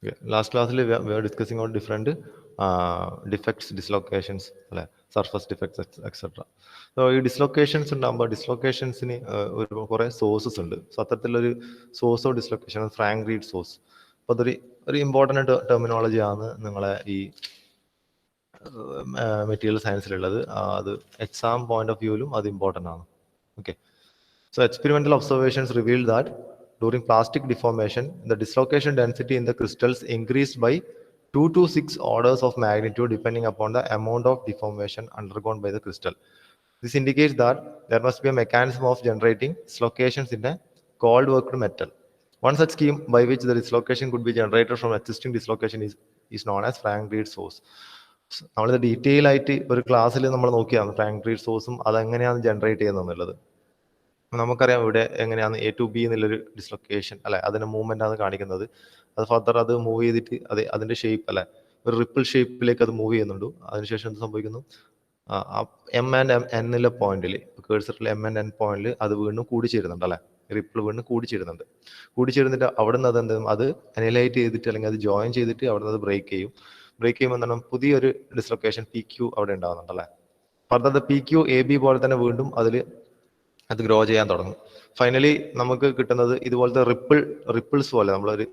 Okay. Last class we were discussing on different defects, dislocations, surface defects, etc. So ഈ dislocations ഉണ്ടാകുമ്പോൾ ഡിസ്ലൊക്കേഷൻസിന് കുറേ sources ഉണ്ട്. So അത്തരത്തിലൊരു source of dislocation Frank Read source. അപ്പോൾ ഒരു important ടെർമിനോളജിയാണ് നിങ്ങളെ ഈ മെറ്റീരിയൽ സയൻസിലുള്ളത്. അത് എക്സാം പോയിന്റ് ഓഫ് വ്യൂവിലും അത് ഇമ്പോർട്ടൻ്റ് ആണ്. Okay. So experimental observations revealed that during plastic deformation, the dislocation density in the crystals increased by 2 to 6 orders of magnitude depending upon the amount of deformation undergone by the crystal. This indicates that there must be a mechanism of generating dislocations in a cold worked metal. One such scheme by which the dislocation could be generated from existing dislocation is known as Frank Reed source. നമ്മളിത് detail ആയിട്ട് ഒരു ക്ലാസ്സിൽ നമ്മൾ നോക്കിയാണ് Frank read സോഴ്സും അതെങ്ങനെയാണ് generate ചെയ്യുന്നത്. നമുക്കറിയാം ഇവിടെ എങ്ങനെയാണ് എ ടു ബി എന്നുള്ളൊരു ഡിസ്ലൊക്കേഷൻ അതിന്റെ മൂവ്മെന്റ് ആണ് കാണിക്കുന്നത്. അത് ഫർദർ അത് മൂവ് ചെയ്തിട്ട് അതിന്റെ ഷേപ്പ് ഒരു റിപ്പിൾ ഷേപ്പിലേക്ക് അത് മൂവ് ചെയ്യുന്നുണ്ട്. അതിനുശേഷം എന്ത് സംഭവിക്കുന്നു, എം ആൻഡ് എന്നുള്ള പോയിന്റിൽ, കേഴ്സറിൽ എം ആൻഡ് എൻ പോയിന്റിൽ അത് വീണ്ടും കൂടിച്ചേരുന്നുണ്ട് റിപ്പിൾ വീണ്ടും കൂടിച്ചേരുന്നിട്ട് അവിടെ നിന്ന് അത് അനലൈറ്റ് ചെയ്തിട്ട് അല്ലെങ്കിൽ അത് ജോയിൻ ചെയ്തിട്ട് അവിടെ നിന്ന് അത് ബ്രേക്ക് ചെയ്യുമ്പോൾ എന്താണ് പുതിയൊരു ഡിസ്ലൊക്കേഷൻ പി ക്യൂ അവിടെ ഉണ്ടാകുന്നുണ്ട് further P Q A B പോലെ തന്നെ വീണ്ടും അത് ഗ്രോ ചെയ്യാൻ തുടങ്ങും. ഫൈനലി നമുക്ക് കിട്ടുന്നത് ഇതുപോലത്തെ റിപ്പിൾസ് പോലെ, നമ്മളൊരു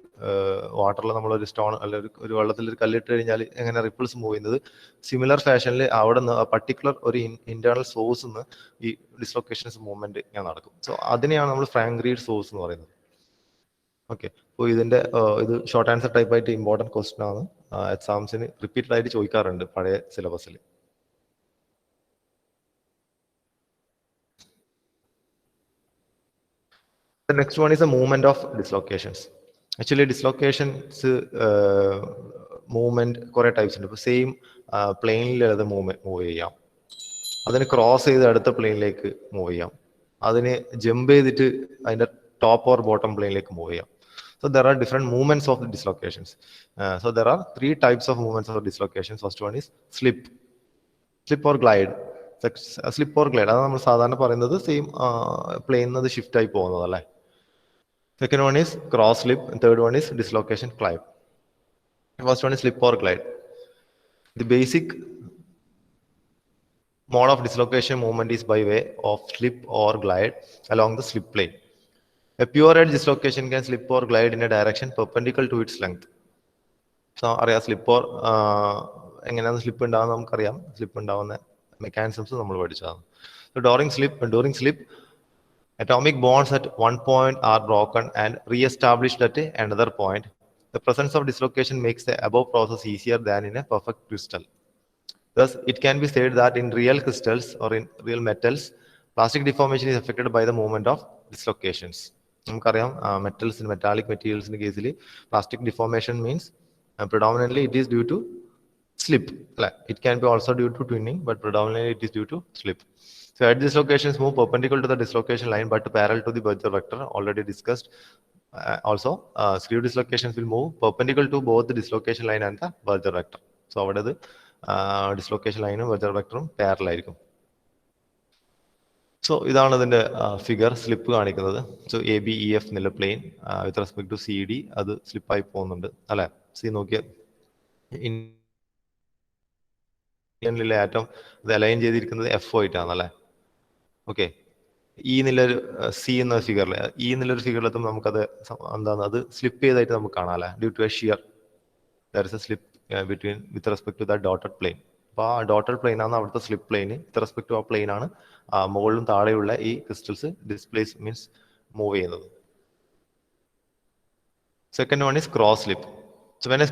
വാട്ടറിൽ നമ്മളൊരു സ്റ്റോൺ അല്ലെങ്കിൽ ഒരു വെള്ളത്തിൽ ഒരു കല്ലിട്ട് കഴിഞ്ഞാൽ എങ്ങനെ റിപ്പിൾസ് മൂവ് ചെയ്യുന്നത്, സിമിലർ ഫാഷനിൽ അവിടെ നിന്ന് പർട്ടിക്കുലർ ഒരു ഇന്റേണൽ സോഴ്സ് നിന്ന് ഈ ഡിസ്ലൊക്കേഷൻസ് മൂവ്മെന്റ് ഇങ്ങനെ നടക്കും. സോ അതിനെയാണ് നമ്മൾ ഫ്രാങ്ക് റീഡ് സോഴ്സ് എന്ന് പറയുന്നത്. ഓക്കെ. അപ്പോൾ ഇത് ഷോർട്ട് ആൻസർ ടൈപ്പ് ആയിട്ട് ഇമ്പോർട്ടൻറ്റ് ക്വസ്റ്റൻ ആണ്. എക്സാംസിന് റിപ്പീറ്റഡ് ആയിട്ട് ചോദിക്കാറുണ്ട് പഴയ സിലബസിൽ. The next one is the movement of dislocations. Actually, dislocations movement കുറേ ടൈപ്സ് ഉണ്ട്. ഇപ്പോൾ സെയിം പ്ലെയിനിൽ അത് മൂവ് ചെയ്യാം, അതിന് ക്രോസ് ചെയ്ത് അടുത്ത പ്ലെയിനിലേക്ക് മൂവ് ചെയ്യാം, അതിന് ജമ്പ് ചെയ്തിട്ട് അതിൻ്റെ ടോപ്പ് ഓർ ബോട്ടം പ്ലെയിനിലേക്ക് മൂവ് ചെയ്യാം. So there are different movements of the dislocations. So there are 3 types of movements of dislocations. First one is slip or glide. Slip or glide അത് നമ്മൾ സാധാരണ പറയുന്നത് സെയിം പ്ലെയിനിൽ നിന്ന് ഷിഫ്റ്റ് ആയി പോകുന്നത് അല്ലേ. Second one is cross slip, and third one is dislocation climb. First one is slip or glide. The basic mode of dislocation movement is by way of slip or glide along the slip plane. A pure edge dislocation can slip or glide in a direction perpendicular to its length. So അറിയാം slip or എങ്ങനെയാണ് slip ഉണ്ടാകുന്നത് നമുക്കറിയാം. Slip ഉണ്ടാകുന്ന mechanisms നമ്മൾ പഠിച്ചതാണ്. So during slip atomic bonds at one point are broken and re-established at another point. The presence of dislocation makes the above process easier than in a perfect crystal. Thus, it can be said that in real crystals or in real metals, plastic deformation is affected by the movement of dislocations. നമുക്കറിയാം മെറ്റൽസിന്, metallic മെറ്റീരിയൽസിന്റെ കേസിൽ plastic deformation means predominantly it is due to slip. It can be also due to twinning, but predominantly it is due to slip. So edge dislocations move perpendicular to the dislocation line but parallel to the Berger vector, already discussed. Also, screw dislocations will move perpendicular to both the dislocation line and the Berger vector. So അവിടെ dislocation ലൈനും Berger vectorഉം parallel ആയിരിക്കും. So ഇതാണ് ഇതിന്റെ figure, slip കാണിക്കുന്നത്. So A B E F എന്നുള്ള plane with respect to C D അത് സ്ലിപ്പായി പോകുന്നുണ്ട് അല്ലെ. സി നോക്കിയാൽ ആറ്റം ഇത് അലൈൻ ചെയ്തിരിക്കുന്നത് എഫ് ആയിട്ടാണ് അല്ലെ. ഓക്കെ. ഇ എന്നുള്ളൊരു സി എന്ന ഫിഗറിൽ ഫിഗറിലെത്തുമ്പോൾ നമുക്കത് എന്താണ്, അത് സ്ലിപ്പ് ചെയ്തായിട്ട് നമുക്ക് കാണാം അല്ലെ. Due to a shear there is a slip between with respect to the dotted plane. അപ്പോൾ ആ ഡോട്ടഡ് പ്ലെയിൻ ആണ് അവിടുത്തെ slip plane. With respect to ആ പ്ലെയിൻ ആണ് മുകളിലും താഴെയുള്ള ഈ ക്രിസ്റ്റൽസ് ഡിസ്പ്ലേസ് മീൻസ് മൂവ് ചെയ്യുന്നത്. Second one is cross slip. So when a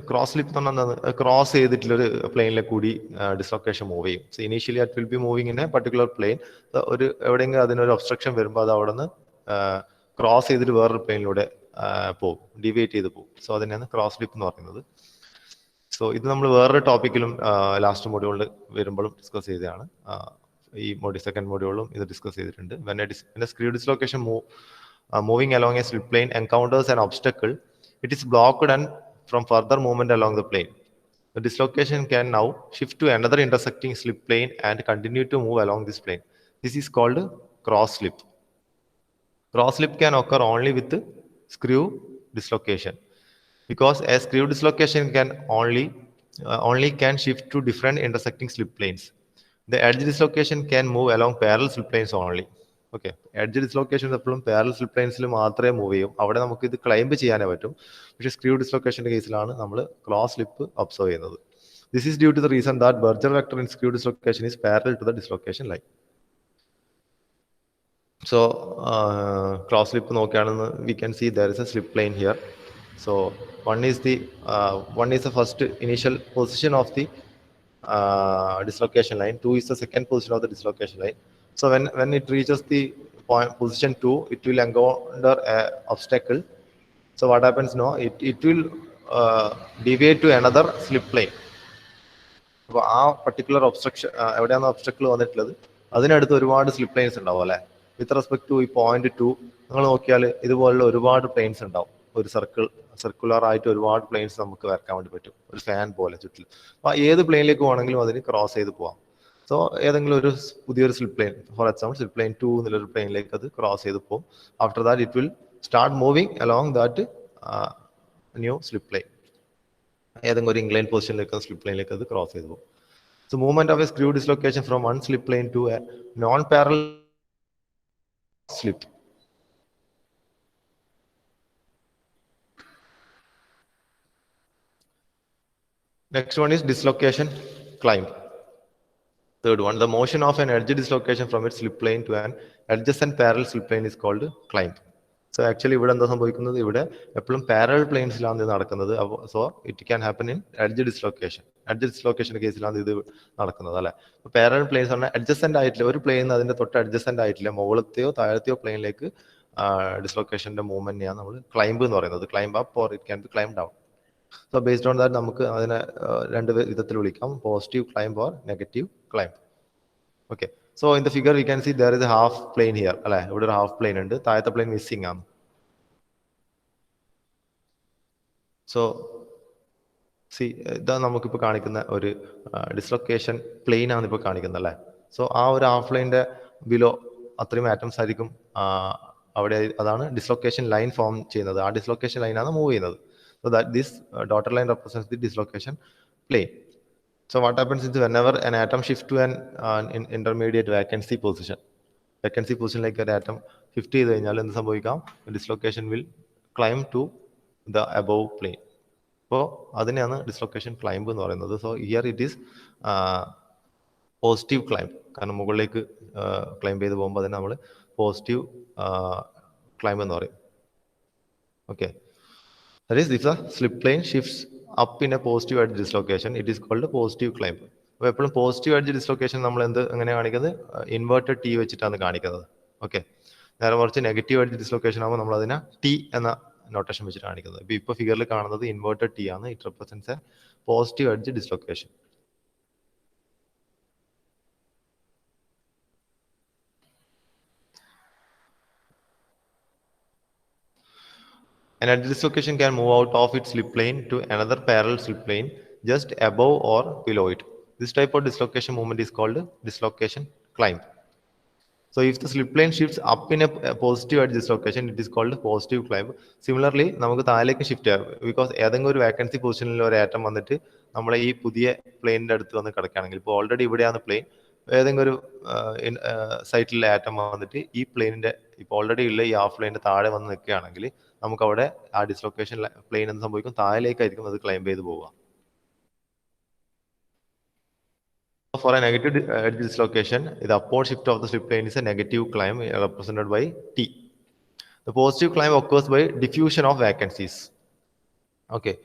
cross slip എന്ന് പറഞ്ഞാൽ ക്രോസ് ചെയ്തിട്ടുള്ളൊരു പ്ലെയിനിലേക്ക് കൂടി ഡിസ്ലൊക്കേഷൻ മൂവ് ചെയ്യും. So initially it will be moving in a particular plain. ഒരു എവിടെയെങ്കിലും അതിനൊരു ഒബ്സ്ട്രക്ഷൻ വരുമ്പോൾ അത് അവിടെ നിന്ന് ക്രോസ് ചെയ്തിട്ട് വേറൊരു പ്ലെയിനിലൂടെ പോകും, ഡിവേറ്റ് ചെയ്ത് പോകും. സോ അതിനെയാണ് ക്രോസ് സ്ലിപ്പ് എന്ന് പറയുന്നത്. സോ ഇത് നമ്മൾ വേറൊരു ടോപ്പിക്കിലും ലാസ്റ്റ് മോഡ്യൂളിൽ വരുമ്പോഴും ഡിസ്കസ് ചെയ്തതാണ്. ഈ സെക്കൻഡ് മോഡ്യൂളിലും ഇത് ഡിസ്കസ് ചെയ്തിട്ടുണ്ട്. When A screw dislocation moving along a slip plane encounters an obstacle, it is blocked and from further movement along the plane. The dislocation can now shift to another intersecting slip plane and continue to move along this plane. This is called cross slip. Cross slip can occur only with screw dislocation. because a screw dislocation can only can shift to different intersecting slip planes. The edge dislocation can move along parallel slip planes only. Okay, edge dislocation എപ്പോഴും parallel slip ലൈൻസിൽ മാത്രമേ move ചെയ്യും. അവിടെ നമുക്ക് ഇത് climb ചെയ്യാനേ പറ്റും. പക്ഷേ screw ഡിസ്ലൊക്കേഷൻ്റെ കേസിലാണ് നമ്മൾ ക്രോസ് സ്ലിപ്പ് ഒബ്സർവ് ചെയ്യുന്നത്. This is due to the reason that Burgers vector in screw dislocation is parallel to the dislocation line. So cross slip നോക്കുകയാണെന്ന് we can see there is a slip plane here. So one is the first initial position of the dislocation line. 2 is the second position of the dislocation line. So when it reaches the point position 2, it will encounter an obstacle. So what happens now? It will deviate to another slip plane. അപ്പോൾ ആ particular obstruction എവിടെയാണ് ഒബ്സ്ട്രക്കിൾ വന്നിട്ടുള്ളത്, അതിനടുത്ത് ഒരുപാട് slip lines ഉണ്ടാവും അല്ലേ. വിത്ത് respect to ഈ point 2 നിങ്ങൾ നോക്കിയാൽ ഇതുപോലുള്ള ഒരുപാട് പ്ലെയിൻസ് ഉണ്ടാവും. ഒരു സർക്കുലർ ആയിട്ട് ഒരുപാട് പ്ലെയിൻസ് നമുക്ക് വരക്കാൻ വേണ്ടി പറ്റും, ഒരു ഫാൻ പോലെ ചുറ്റിൽ. അപ്പോൾ ഏത് പ്ലെയിനിലേക്ക് വേണമെങ്കിലും അതിന് ക്രോസ് ചെയ്ത് പോവാം. സോ ഏതെങ്കിലും ഒരു പുതിയൊരു slip plane, for example slip plane 2 എന്നുള്ളൊരു പ്ലെയിനിലേക്ക് അത് ക്രോസ് ചെയ്ത് പോകും. After that it will start moving along that new slip plane. ഏതെങ്കിലും ഒരു ഇൻക്ലൈൻ പൊസിഷനിലേക്ക് സ്ലിപ്പ് പ്ലെയിനിലേക്ക് അത് ക്രോസ് ചെയ്ത് പോകും. So movement of a screw dislocation from one slip plane to a non parallel slip. Next one is dislocation climb. Third one, the motion of an edge dislocation from its slip plane to an adjacent parallel slip plane is called climb. So actually ഇവിടെ എന്താ സംഭവിക്കുന്നത്, ഇവിടെ എപ്പോഴും parallel പ്ലെയിൻസിലാണ് ഇത് നടക്കുന്നത്. So it can happen in edge dislocation. Edge ഡിസ്ലൊക്കേഷൻ്റെ കേസിലാണ് ഇത് നടക്കുന്നത് അല്ലേ. അപ്പോൾ പാരലൽ പ്ലെയിൻസ് ആണ് അഡ്ജസെന്റ് ആയിട്ടില്ല, ഒരു പ്ലെയിൻ അതിന്റെ തൊട്ട് അഡ്ജസെന്റ് ആയിട്ടില്ല, മുകളത്തെയോ താഴത്തെയോ പ്ലെയിനിലേക്ക് ഡിസ്ലൊക്കേഷന്റെ മൂവ്മെന്റിനെയാണ് നമ്മൾ ക്ലൈംബ് എന്ന് പറയുന്നത്. Climb up or it can B climb down. So based on that നമുക്ക് അതിനെ രണ്ട് വിധത്തിൽ വിളിക്കാം, positive climb or negative climb. Okay, so in the figure we can see there is A half plane here അല്ലെ. ഇവിടെ ഒരു half plane ഉണ്ട്, താഴത്തെ പ്ലെയിൻ മിസ്സിംഗ് ആണ്. സോ സി ഇതാ നമുക്കിപ്പോൾ കാണിക്കുന്ന ഒരു ഡിസ്ലൊക്കേഷൻ പ്ലെയിൻ ആണ് ഇപ്പോൾ കാണിക്കുന്നത് അല്ലേ. സോ ആ ഒരു ഹാഫ് പ്ലെയിൻ്റെ ബിലോ അത്രയും ആറ്റംസ് ആയിരിക്കും അവിടെ. അതാണ് ഡിസ്ലൊക്കേഷൻ ലൈൻ ഫോം ചെയ്യുന്നത്. ആ ഡിസ്ലൊക്കേഷൻ ലൈനാണ് മൂവ് ചെയ്യുന്നത്. So that this dotted line represents the dislocation plane. So what happens is whenever an atom shifts to an intermediate vacancy position like an atom shift ചെയ്ത് കഴിഞ്ഞാൽ എന്ത് സംഭവിക്കാം, dislocation will climb to the above plane. അപ്പോൾ അതിനെയാണ് dislocation climb എന്ന് പറയുന്നത്. So here it is positive climb, കാരണം മുകളിലേക്ക് ക്ലൈംബ് ചെയ്ത് പോകുമ്പോൾ അതിനെ നമ്മൾ പോസിറ്റീവ് ക്ലൈംബ് എന്ന് പറയും. Okay, that is if the slip plane shifts up in a positive edge dislocation, it is called a positive climb. അപ്പോൾ എപ്പോഴും പോസിറ്റീവ് എഡ്ജ് ഡിസ്ലൊക്കേഷൻ നമ്മൾ എങ്ങനെയാണ് കാണിക്കുന്നത്, ഇൻവേർട്ടഡ് ടി വെച്ചിട്ടാണ് കാണിക്കുന്നത്. ഓക്കെ, നേരെ മറിച്ച് നെഗറ്റീവ് എഡ്ജ് ഡിസ്ലൊക്കേഷൻ ആകുമ്പോൾ നമ്മൾ അതിനെ ടി എന്ന നോട്ടേഷൻ വെച്ചിട്ട് കാണിക്കുന്നത്. ഇപ്പോൾ ഫിഗറിൽ കാണുന്നത് ഇൻവേർട്ടഡ് ടി ആണ്. It represents A positive edge dislocation. An edge dislocation can move out of its slip plane to another parallel slip plane just above or below it. This type of dislocation movement is called dislocation climb. So if the slip plane shifts up in a positive edge dislocation, it is called positive climb. Similarly, നമുക്ക് താഴേക്ക് shift ചെയ്യാം. Because ഏതെങ്കിലും ഒരു vacancy പൊസിഷനിൽ ഒരു atom വന്നിട്ട് നമ്മളെ ഈ പുതിയ പ്ലെയിനിന്റെ അടുത്ത് വന്ന് കിടക്കുകയാണെങ്കിൽ, ഇപ്പോൾ ഓൾറെഡി ഇവിടെയാണ് പ്ലെയിൻ, ഏതെങ്കിലും ഒരു സൈറ്റിലെ ആറ്റം വന്നിട്ട് ഈ പ്ലെയിനിന്റെ ഇപ്പോൾ ഓൾറെഡി ഉള്ള ഈ ഹാഫ് പ്ലെയിനിന്റെ താഴെ വന്ന് നിൽക്കുകയാണെങ്കിൽ നമുക്ക് അവിടെ ആ ഡിസ്ലൊക്കേഷൻ പ്ലെയിൻ എന്ത് സംഭവിക്കും, താഴേക്കായിരിക്കും അത് ക്ലൈംബ് ചെയ്ത് പോവുക. For a negative edge dislocation, the upward shift of the slip plane is a negative climb represented by T. The positive climb occurs by diffusion of vacancies, okay,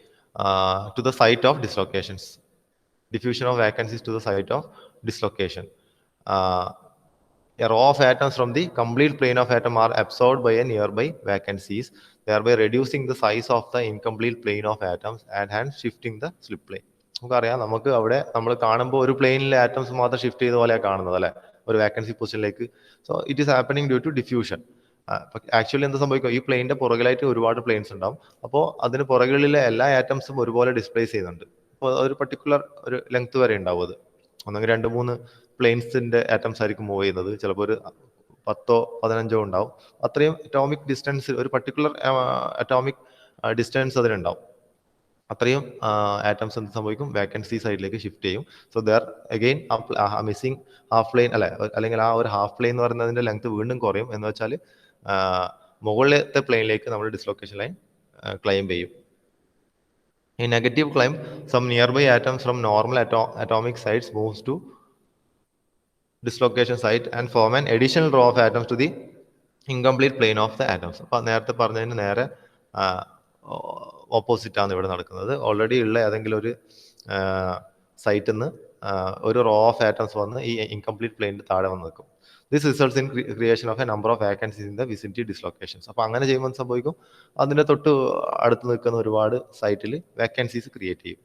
to the site of dislocations. Diffusion of vacancies to the site of dislocation. A row of atoms from the complete plane of atom are absorbed by a nearby vacancies, thereby reducing the size of the incomplete plane of atoms and hence shifting the slip plane. നമുക്കറിയാം, നമുക്ക് അവിടെ നമ്മൾ കാണുമ്പോൾ ഒരു പ്ലെയിനിലെ atoms മാത്രം shift ചെയ്ത പോലെയാണ് കാണുന്നത് അല്ലെ, ഒരു വാക്കൻസി പൊസിഷനിലേക്ക്. So it is happening due to diffusion. Actually എന്താ സംഭവിക്കും, ഈ പ്ലെയിനിന്റെ പുറകിലായിട്ട് ഒരുപാട് പ്ലെയിൻസ് ഉണ്ടാവും. അപ്പോൾ അതിന് പുറകിലെ എല്ലാ ആറ്റംസും ഒരുപോലെ ഡിസ്പ്ലേസ് ചെയ്യുന്നുണ്ട്. അപ്പോൾ ഒരു പർട്ടിക്കുലർ ഒരു ലെങ്ത് വരെ ഉണ്ടാവും. അത് ഒന്നെങ്കിൽ 2-3 പ്ലെയിൻസിന്റെ ആറ്റംസ് ആയിരിക്കും മൂവ് ചെയ്യുന്നത്. ചിലപ്പോൾ ഒരു 10-15 ഉണ്ടാവും. അത്രയും അറ്റോമിക് ഡിസ്റ്റൻസ്, ഒരു പർട്ടിക്കുലർ അറ്റോമിക് ഡിസ്റ്റൻസ് അതിനുണ്ടാവും. അത്രയും ആറ്റംസ് എന്ത് സംഭവിക്കും, വേക്കൻസി സൈഡിലേക്ക് ഷിഫ്റ്റ് ചെയ്യും. So there again missing half plane അല്ലെങ്കിൽ ആ ഒരു ഹാഫ് പ്ലെയിൻ എന്ന് പറയുന്നതിന്റെ ലെങ്ത് വീണ്ടും കുറയും. എന്ന് വെച്ചാൽ മുകളിലത്തെ പ്ലെയിനിലേക്ക് നമ്മൾ ഡിസ്ലൊക്കേഷൻ ലൈൻ ക്ലൈം ചെയ്യും. In negative climb, some nearby atoms from normal atomic sites moves to dislocation site and form an additional row of atoms to the incomplete plane of the atoms. അപ്പോൾ നേരത്തെ പറഞ്ഞതിന് നേരെ opposite ആണ് ഇവിടെ നടക്കുന്നത്. Already ഉള്ള ഏതെങ്കിലും ഒരു സൈറ്റിൽ നിന്ന് ഒരു റോ ഓഫ് ആറ്റംസ് വന്ന് ഈ ഇൻകംപ്ലീറ്റ് പ്ലെയിനിൽ താഴെ വന്ന് നിൽക്കും. This results in creation of a number of vacancies in the vicinity dislocations. അപ്പോൾ അങ്ങനെ ചെയ്യുമ്പോൾ സംഭവിക്കും, അതിൻ്റെ തൊട്ട് അടുത്ത് നിൽക്കുന്ന ഒരുപാട് സൈറ്റിൽ വാക്കൻസീസ് ക്രിയേറ്റ് ചെയ്യും.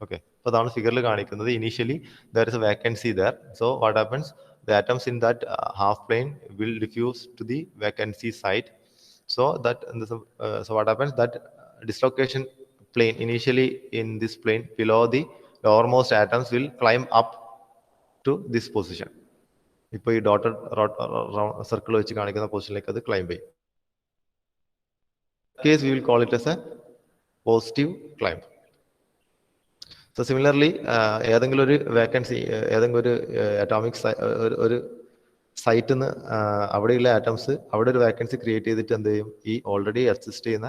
ഓക്കെ, അപ്പോൾ അതാണ് ഫിഗറിൽ കാണിക്കുന്നത്. Initially there is a vacancy there. So what happens, the atoms in that half plane will diffuse to the vacancy site. So what happens, that dislocation plane initially in this plane below the lowermost atoms will climb up to this position. ഇപ്പോൾ ഈ dotted circle വെച്ച് കാണിക്കുന്ന പൊസിഷനിലേക്ക് അത് climb ചെയ്യും. Case we will call it S A positive climb. So similarly ഏതെങ്കിലും ഒരു vacancy, ഏതെങ്കിലും ഒരു അറ്റോമിക് ഒരു സൈറ്റിൽ നിന്ന് അവിടെയുള്ള ആറ്റംസ് അവിടെ ഒരു വേക്കൻസി ക്രിയേറ്റ് ചെയ്തിട്ട് എന്ത് ചെയ്യും, ഈ ഓൾറെഡി എക്സിസ്റ്റ് ചെയ്യുന്ന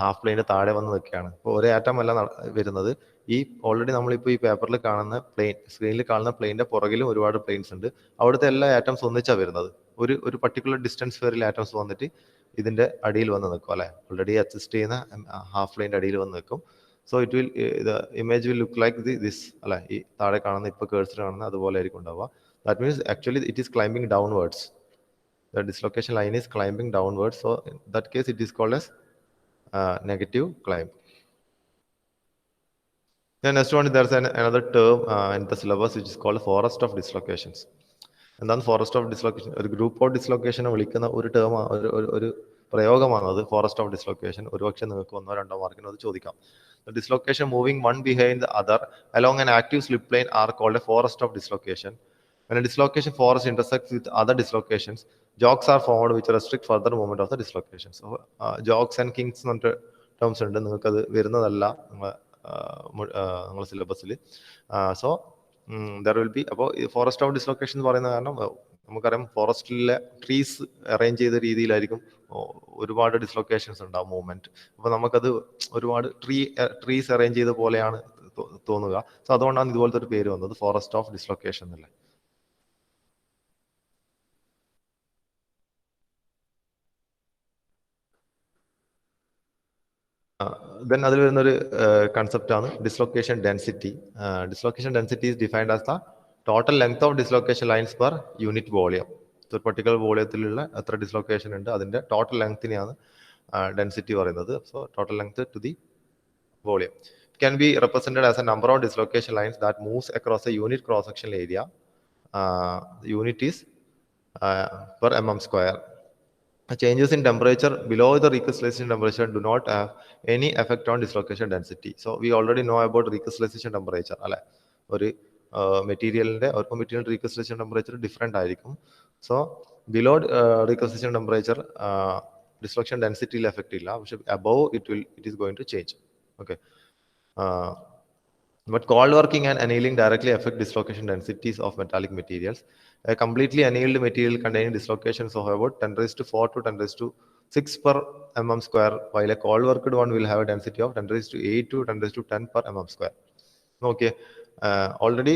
ഹാഫ് പ്ലെയിന് താഴെ വന്ന് നിൽക്കുകയാണ്. ഇപ്പോൾ ഒരേ ആറ്റം അല്ല വരുന്നത്, ഈ ഓൾറെഡി നമ്മളിപ്പോൾ ഈ പേപ്പറിൽ കാണുന്ന പ്ലെയിൻ, സ്ക്രീനിൽ കാണുന്ന പ്ലെയിൻ്റെ പുറകിലും ഒരുപാട് പ്ലെയിൻസ് ഉണ്ട്. അവിടുത്തെ എല്ലാ ആറ്റംസ് ഒന്നിച്ചാണ് വരുന്നത്. ഒരു പർട്ടിക്കുലർ ഡിസ്റ്റൻസ് വരെയിൽ ആറ്റംസ് വന്നിട്ട് ഇതിൻ്റെ അടിയിൽ വന്ന് നിൽക്കും അല്ലേ, ഓൾറെഡി എക്സിസ്റ്റ് ചെയ്യുന്ന ഹാഫ് പ്ലെയിൻ്റെ അടിയിൽ വന്ന് നിൽക്കും. So it will, the image will look like this അല്ലേ, ഈ താഴെ കാണുന്ന ഇപ്പോൾ കേഴ്സർ കാണുന്ന അതുപോലെ ആയിരിക്കും ഉണ്ടാവുക. That means actually it is climbing downwards. The dislocation line is climbing downwards. So in that case, it is called as negative climb. Then next one, there's another term in the syllabus which is called forest of dislocations. And then forest of dislocation, ഒരു group of ഡിസ്ലൊക്കേഷനെ വിളിക്കുന്ന ഒരു term, ഒരു പ്രയോഗമാണ് അത്, forest of dislocation. ഒരുപക്ഷെ നിങ്ങൾക്ക് 1-2 മാർക്കിന് അത് ചോദിക്കാം. The dislocation moving one behind the other along an active slip plane are called a forest of dislocation. When a dislocation forest intersects with other dislocations, jogs are formed which restrict further movement of the dislocation. So jogs and kinks എന്ന് പറഞ്ഞ terms ഉണ്ട്, നിങ്ങൾക്കത് വരുന്നതല്ല നിങ്ങളുടെ സിലബസിൽ. So there will be, അപ്പോൾ forest of dislocation എന്ന് പറയുന്ന കാരണം നമുക്കറിയാം ഫോറസ്റ്റിലെ ട്രീസ് അറേഞ്ച് ചെയ്ത രീതിയിലായിരിക്കും ഒരുപാട് ഡിസ്ലൊക്കേഷൻസ് ഉണ്ടാവും, മൂവ്മെന്റ്. അപ്പോൾ നമുക്കത് ഒരുപാട് ട്രീസ് അറേഞ്ച് ചെയ്ത പോലെയാണ് തോന്നുക. സോ അതുകൊണ്ടാണ് ഇതുപോലത്തെ ഒരു പേര് വന്നത്, ഫോറസ്റ്റ് ഓഫ് ഡിസ്ലൊക്കേഷൻ എന്നല്ലേ. ദെൻ അതിൽ വരുന്നൊരു കൺസെപ്റ്റാണ് dislocation density. Dislocation density is defined as the total length of dislocation lines per unit volume. ഒരു പർട്ടിക്കുലർ വോളിയത്തിലുള്ള എത്ര ഡിസ്ലൊക്കേഷൻ ഉണ്ട് അതിൻ്റെ ടോട്ടൽ ലെങ്ത്തിനെയാണ് ഡെൻസിറ്റി പറയുന്നത്. So total length to the volume. It can be represented as a number of dislocation lines that moves across a unit cross-sectional area. The unit is per mm square. Changes in temperature below the recrystallization temperature do not have any effect on dislocation density. So we already know about recrystallization temperature അല്ലെ. ഒരു മെറ്റീരിയലിന്റെ ഓരോ material recrystallization temperature different ആയിരിക്കും. So below recrystallization temperature destruction ഡെൻസിറ്റിയിൽ effect ഇല്ല, പക്ഷെ above it is going to change. Okay, but cold working and annealing directly affect dislocation densities of metallic materials. A completely annealed material containing dislocations of about 10⁴ to 10⁶ per mm square, while a cold worked one will have a density of 10⁸ to 10⁻10 per mm square. Okay, already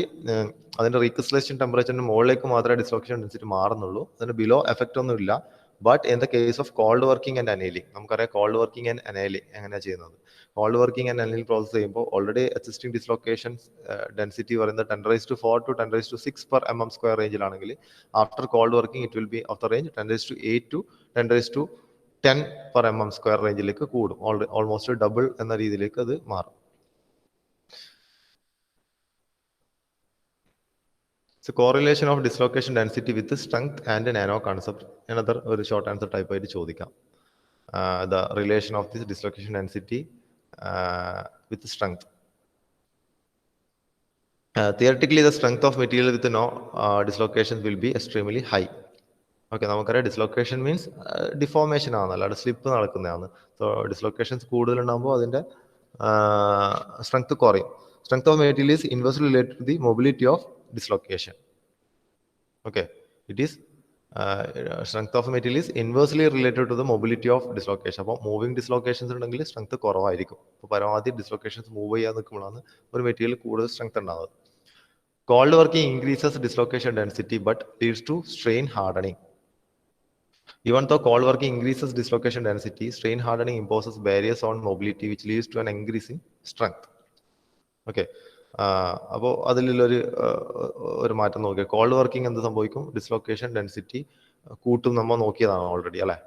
അതിൻ്റെ recrystallisation ടെമ്പറേച്ചറിന് മുകളിലേക്ക് മാത്രമേ dislocation density മാറുന്നുള്ളൂ, അതിന് below effect ഒന്നും ഇല്ല. But in the case of cold working and annealing, നമുക്കറിയാം cold working and annealing എങ്ങനെയാണ് ചെയ്യുന്നത്. Cold working and annealing process ചെയ്യുമ്പോൾ ഓൾറെഡി എക്സിസ്റ്റിംഗ് ഡിസ്ലോക്കേഷൻ ഡെൻസിറ്റി പറയുന്നത് 10⁴ to 10⁶ per mm square റേഞ്ചിലാണെങ്കിൽ after cold working it will be of the range 10⁸ to 10⁻10 per mm square റേഞ്ചിലേക്ക് കൂടും. Almost double എന്ന രീതിയിലേക്ക് അത് മാറും. So correlation of dislocation density with the strength and nano concept. Another very short answer type ആയിട്ട് ചോദിക്കാം. The relation of this dislocation density with the strength. Theoretically, the strength of material with no dislocations will be extremely high. Okay, നമുക്കറിയാം dislocation means deformation ആണ്, അല്ലാതെ slip നടക്കുന്നതാണ്. So dislocations കൂടുതലുണ്ടാകുമ്പോൾ അതിൻ്റെ strength കുറയും. Strength of material is inversely related to the mobility of dislocation. Okay, it is strength of material is inversely related to the mobility of dislocation. അപ്പോൾ moving dislocations ഉണ്ടെങ്കിൽ strength കുറവായിരിക്കും. അപ്പോൾ പരമാവധി dislocations move ചെയ്യാൻ നിൽക്കുമ്പോഴാണ് ഒരു material കൂടുതൽ strength ഉണ്ടാവുന്നത്. Cold working increases dislocation density but leads to strain hardening. Even though cold working increases dislocation density, strain hardening imposes barriers on mobility which leads to an increase in strength. Okay. അപ്പോൾ അതിലൊരു മാറ്റം നോക്കിയാൽ cold working എന്ത് സംഭവിക്കും? Dislocation density കൂട്ടും. നമ്മൾ നോക്കിയതാണ് already അല്ലേ.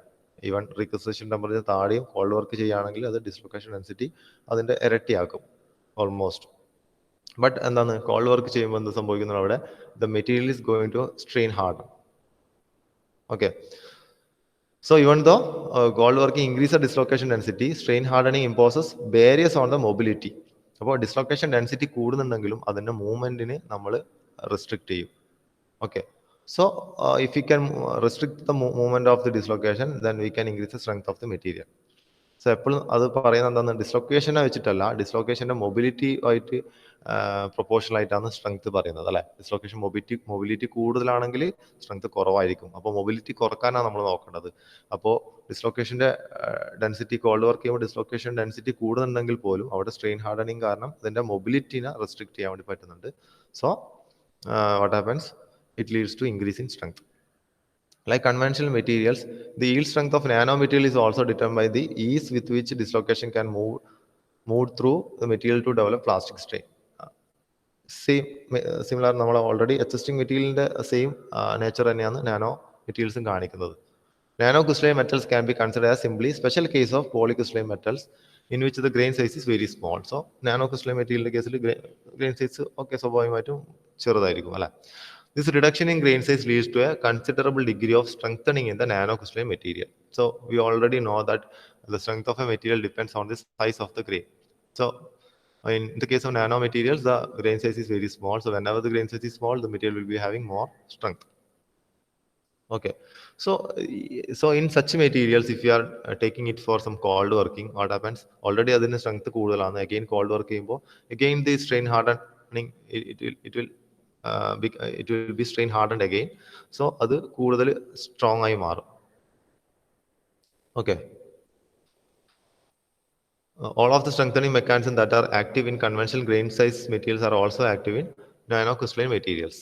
ഈവൻ റിക്വസിഷൻ ടെമ്പറേച്ചർ താഴെയും കോൾഡ് വർക്ക് ചെയ്യുകയാണെങ്കിൽ അത് ഡിസ്ലൊക്കേഷൻ ഡെൻസിറ്റി അതിൻ്റെ ഇരട്ടിയാക്കും ഓൾമോസ്റ്റ്. ബട്ട് എന്താണ് കോൾഡ് വർക്ക് ചെയ്യുമ്പോൾ എന്ത് സംഭവിക്കുന്നത്? അവിടെ the material is going to strain harden. Okay. So even though cold working increases dislocation density, strain hardening imposes barriers on the mobility. അപ്പോൾ ഡിസ്ലൊക്കേഷൻ ഡെൻസിറ്റി കൂടുന്നുണ്ടെങ്കിലും അതിൻ്റെ മൂവ്മെൻറ്റിന് നമ്മൾ റെസ്ട്രിക്റ്റ് ചെയ്യും. Okay. So if you can restrict the movement of the dislocation then we can increase the strength of the material. So എപ്പോഴും അത് പറയുന്നത് എന്താണ്? ഡിസ്ലൊക്കേഷനെ വെച്ചിട്ടല്ല, ഡിസ്ലൊക്കേഷൻ്റെ mobility ആയിട്ട് proportional ആയിട്ടാണ് സ്ട്രെങ്ത് പറയുന്നത് അല്ലേ. ഡിസ്ലൊക്കേഷൻ മൊബിലിറ്റി കൂടുതലാണെങ്കിൽ സ്ട്രെങ്ത് കുറവായിരിക്കും. അപ്പോൾ മൊബിലിറ്റി കുറക്കാനാണ് നമ്മൾ നോക്കേണ്ടത്. അപ്പോൾ ഡിസ്ലൊക്കേഷൻ്റെ ഡെൻസിറ്റി കോൾഡ് വർക്ക് ചെയ്യുമ്പോൾ ഡിസ്ലൊക്കേഷൻ ഡെൻസിറ്റി കൂടുന്നുണ്ടെങ്കിൽ പോലും അവിടെ സ്ട്രെയിൻ ഹാർഡനിങ് കാരണം അതിൻ്റെ മൊബിലിറ്റിനെ റെസ്ട്രിക്ട് ചെയ്യാൻ വേണ്ടി പറ്റുന്നുണ്ട്. So what happens? It leads to increase in strength. Like conventional materials, the yield strength of nanomaterial is also determined by the ease with which dislocation can move through the material to develop plastic strain. Similar, നമ്മൾ already existing മെറ്റീരിയലിൻ്റെ same nature തന്നെയാണ് nano മെറ്റീരിയൽസും കാണിക്കുന്നത്. Nano crystalline metals can be consider as simply special case of polycrystalline metals in which the grain size is very small. So nano crystalline മെറ്റീരിയലിൻ്റെ കേസിൽ grain size ഒക്കെ സ്വാഭാവികമായിട്ടും ചെറുതായിരിക്കും അല്ലേ. This reduction in grain size leads to a considerable degree of strengthening in the nanocrystalline material. So we already know that the strength of a material depends on the size of the grain. So in the case of nanomaterials, the grain size is very small. So whenever the grain size is small, the material will be having more strength. Okay. So in such materials, if you are taking it for some cold working, what happens? Already അതിന് strength കൂടുതലാണ്. Again cold work ചെയ്യുമ്പോൾ again the strain hardening it will be strain hardened again. So അത് കൂടുതൽ strong ആയി മാറും. Okay. All of the strengthening mechanisms that are active in conventional grain size materials are also active in nanocrystalline materials.